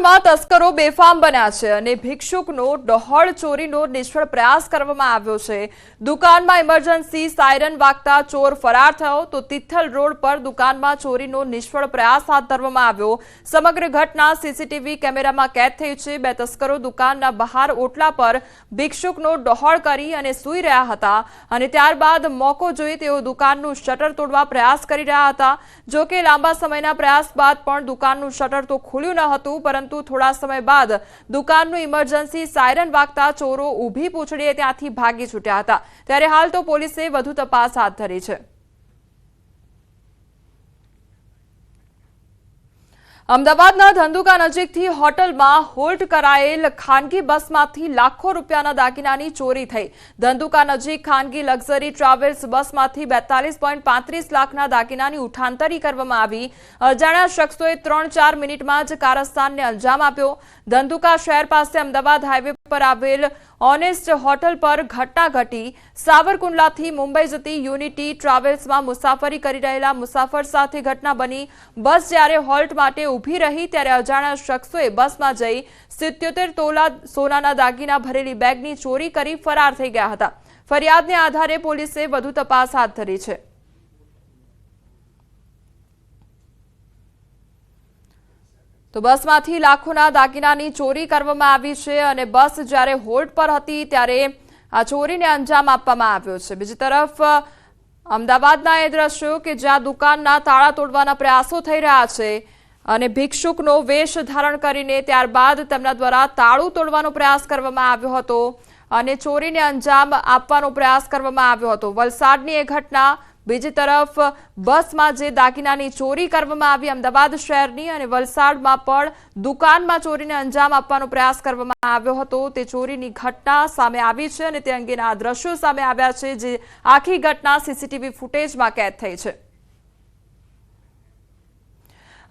અમદાવાદમાં તસ્કરો બેફામ બન્યા છે અને ભિક્ષુકનો ડહોળ ચોરીનો નિષ્ફળ પ્રયાસ કરવામાં આવ્યો છે। દુકાનમાં ઇમરજન્સી સાયરન વાગતા ચોર ફરાર થયો તો તિથલ રોડ પર દુકાનમાં ચોરીનો નિષ્ફળ પ્રયાસ હાથ ધરવામાં આવ્યો। સમગ્ર ઘટના સીસીટીવી કેમેરામાં કેદ થઈ છે। બે તસ્કરો દુકાનના બહાર ઓટલા પર ભિક્ષુકનો ડહોળ કરી અને સૂઈ રહ્યા હતા અને ત્યારબાદ મોકો જોઈ તેઓ દુકાનનું શટર તોડવા પ્રયાસ કરી રહ્યા હતા। જો કે લાંબા સમયના પ્રયાસ બાદ પણ દુકાનનું શટર તો ખુલ્યું ન હતું, પરંતુ થોડા સમય બાદ દુકાનનું ઇમરજન્સી સાયરન વાગતા ચોરો ઊભી પૂંછડીએ ત્યાંથી ભાગી છૂટ્યા હતા। ત્યારે હાલ તો પોલીસે વધુ તપાસ હાથ ધરી છે। અમદાવાદના ધંધુકા નજીકથી હોટલમાં હોલ્ટ કરાયેલ ખાનગી બસમાંથી લાખો રૂપિયાના દાગીનાની ચોરી થઈ। ધંધુકા નજીક ખાનગી લક્ઝરી ટ્રાવેલ્સ બસમાંથી 42.35 લાખના દાગીનાની ઉઠાંતરી કરવામાં આવી। અજાણ્યા શખ્સોએ 3-4 મિનિટમાં જ કારસ્તાનને અંજામ આપ્યો। ધંધુકા શહેર પાસે અમદાવાદ હાઈવે પર આવેલ ઓનેસ્ટ હોટલ પર ઘટના ઘટી। સાવરકુંડલાથી મુંબઈ જતી યુનિટી ટ્રાવેલ્સમાં મુસાફરી કરી રહેલા મુસાફર સાથે ઘટના બની। બસ જ્યારે હોલ્ટ માટે ઊભી રહી ત્યારે અજાણ્યા શખ્સોએ બસમાં જઈ 77 તોલા સોનાના દાગીના ભરેલી બેગની ચોરી કરી ફરાર થઈ ગયા હતા। ફરિયાદને આધારે પોલીસે વધુ તપાસ હાથ ધરી છે। તો બસમાંથી લાખોના દાગીનાની ચોરી કરવામાં આવી છે અને બસ જ્યારે હોલ્ડ પર હતી ત્યારે આ ચોરીને અંજામ આપવામાં આવ્યો છે। બીજી તરફ અમદાવાદના એ દ્રશ્યો કે જ્યાં દુકાનના તાળા તોડવાના પ્રયાસો થઈ રહ્યા છે અને ભિક્ષુકનો વેશ ધારણ કરીને ત્યારબાદ તેમના દ્વારા તાળું તોડવાનો પ્રયાસ કરવામાં આવ્યો હતો અને ચોરીને અંજામ આપવાનો પ્રયાસ કરવામાં આવ્યો હતો। વલસાડની એ ઘટના। બીજી તરફ બસમાં જે દાગીનાની ચોરી કરવામાં આવી અમદાવાદ શહેરની અને વલસાડમાં પણ દુકાનમાં ચોરીને અંજામ આપવાનો પ્રયાસ કરવામાં આવ્યો હતો તે ચોરીની ઘટના સામે આવી છે અને તે અંગેના દ્રશ્યો સામે આવ્યા છે, જે આખી ઘટના સીસીટીવી ફૂટેજમાં કેદ થઈ છે।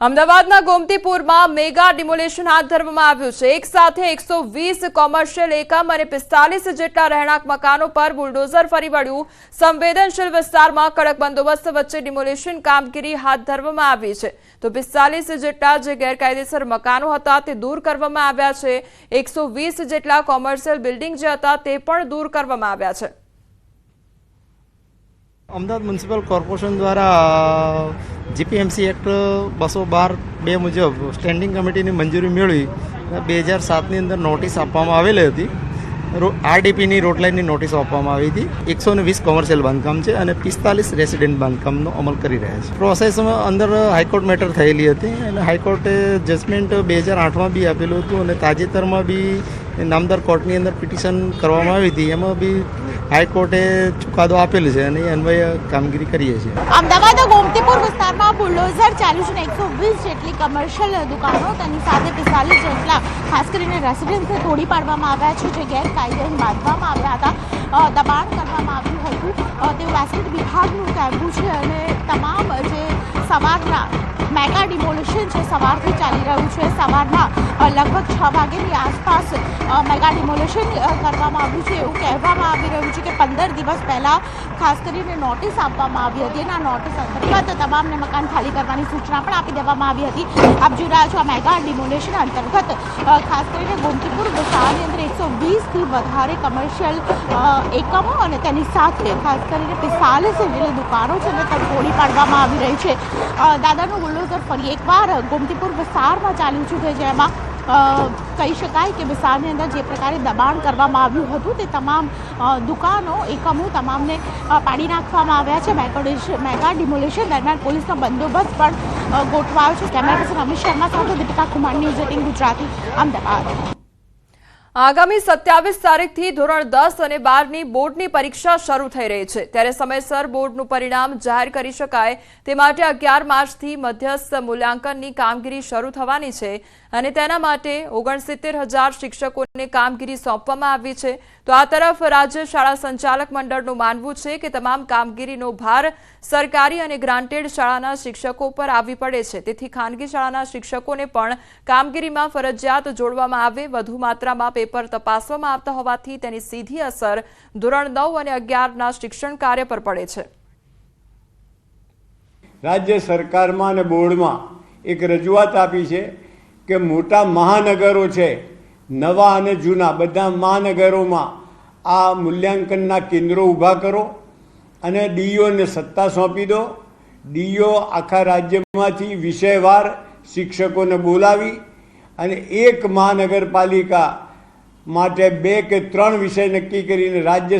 અમદાવાદના ગોમતીપુરમાં મેગા ડિમોલેશન હાથ ધરવામાં આવ્યું છે। એક સાથે 120 કોમર્શિયલ એકમ અને 45 જેટલા રહેણાંક મકાનો પર બુલડોઝર ફરી વળ્યું। સંવેદનશીલ વિસ્તારમાં કડક બંદોબસ્ત વચ્ચે ડિમોલેશન કામગીરી હાથ ધરવામાં આવી છે તો 45 જેટલા જે ગેરકાયદેસર મકાનો હતા તે દૂર કરવામાં આવ્યા છે। 120 જેટલા કોમર્શિયલ બિલ્ડિંગ જે હતા તે પણ દૂર કરવામાં આવ્યા છે। અમદાવાદ મ્યુનિસિપલ કોર્પોરેશન દ્વારા જીપીએમસી એક્ટ 212(2) મુજબ સ્ટેન્ડિંગ કમિટીની મંજૂરી મેળવી 2007ની અંદર નોટિસ આપવામાં આવેલી હતી। આરડીપીની રોડ લાઇનની નોટિસ આપવામાં આવી હતી। 120 કોમર્શિયલ બાંધકામ છે અને 45 રેસિડેન્ટ બાંધકામનો અમલ કરી રહ્યા છે। પ્રોસેસમાં અંદર હાઈકોર્ટ મેટર થયેલી હતી અને હાઈકોર્ટે જજમેન્ટ 2008માં બી આપેલું હતું અને તાજેતરમાં બી નામદાર કોર્ટની અંદર પિટિશન કરવામાં આવી હતી, એમાં બી હાઈકોર્ટે ચુકાદો આપેલો છે અને એ અન્વયે કામગીરી કરીએ છીએ। અમદાવાદના ગોમતીપુર વિસ્તારમાં બુલડોઝર ચાલ્યું છે અને 120 જેટલી કમર્શિયલ દુકાનો તેની સાથે 45 જેટલા ખાસ કરીને રેસિડેન્સને તોડી પાડવામાં આવ્યા છે, જે ગેરકાયદે બાંધવામાં આવ્યા હતા, દબાણ કરવામાં આવ્યું હતું। તે વેસ્ટ વિભાગનું કહેવું છે અને તમામ જે સવારના મેગા ડિમોલિશન છે સવારથી ચાલી રહ્યું છે। સવારના લગભગ 6 વાગ્યાની આસપાસ મેગા ડિમોલિશન કરવામાં આવ્યું છે એવું કહેવામાં આવી રહ્યું છે કે 15 દિવસ પહેલાં ખાસ કરીને નોટિસ આપવામાં આવી હતી અને આ નોટિસ અંતર્ગત તમામને મકાન ખાલી કરવાની સૂચના પણ આપી દેવામાં આવી હતી। આપ જોઈ રહ્યા છો આ મેગા ડિમોલિશન અંતર્ગત ખાસ કરીને ગોમતીપુર વિસ્તારની અંદર 120થી વધારે કમર્શિયલ એકમો અને તેની સાથે ખાસ કરીને 45 જેટલી દુકાનો છે તે તોડી પાડવામાં આવી રહી છે। દાદાનું બુલડોઝર ફરી એકવાર ગોમતીપુર વિસ્તારમાં ચાલ્યું છે કે જેમાં કહી શકાય કે વિસ્તારની અંદર જે પ્રકારે દબાણ કરવામાં આવ્યું હતું તે તમામ દુકાનો એકમો તમામને પાડી નાખવામાં આવ્યા છે। મેગા ડિમોલિશન દરમિયાન પોલીસનો બંદોબસ્ત પણ ગોઠવાયો છે। કેમેરા પર્સન અમિત શર્મા સાથે દીપિકા કુમાર, ન્યૂઝ 18 ગુજરાતી, અમદાવાદ। આગામી 27 તારીખથી ધોરણ 10 અને 12ની બોર્ડની પરીક્ષા શરૂ થઈ રહી છે ત્યારે સમયસર બોર્ડનું પરિણામ જાહેર કરી શકાય તે માટે 11 માર્ચથી મધ્યસ્થ મૂલ્યાંકનની કામગીરી શરૂ થવાની છે અને તેના માટે 69,000 શિક્ષકોને કામગીરી સોંપવામાં આવી છે। તો આ તરફ રાજ્ય શાળા સંચાલક મંડળનું માનવું છે કે તમામ કામગીરીનો ભાર સરકારી અને ગ્રાન્ટેડ શાળાના શિક્ષકો પર આવી પડે છે, તેથી ખાનગી શાળાના શિક્ષકોને પણ કામગીરીમાં ફરજિયાત જોડવામાં આવે। વધુ માત્રામાં પેપર તપાસવામાં આવતા હોવાથી તેની સીધી અસર ધોરણ 9 અને 11ના શિક્ષણ કાર્ય પર પડે છે। રાજ્ય સરકારમાં અને બોર્ડમાં એક રજૂઆત આપી છે કે મોટા મહાનગરો છે, નવા અને જૂના બધા મહાનગરોમાં આ મૂલ્યાંકનના કેન્દ્રો ઊભા કરો અને ડીઈઓને સત્તા સોંપી દો. ડીઈઓ આખા રાજ્યમાંથી વિષયવાર શિક્ષકોને બોલાવી અને એક મહાનગરપાલિકા માટે 2 કે 3 વિષય નક્કી કરીને રાજ્ય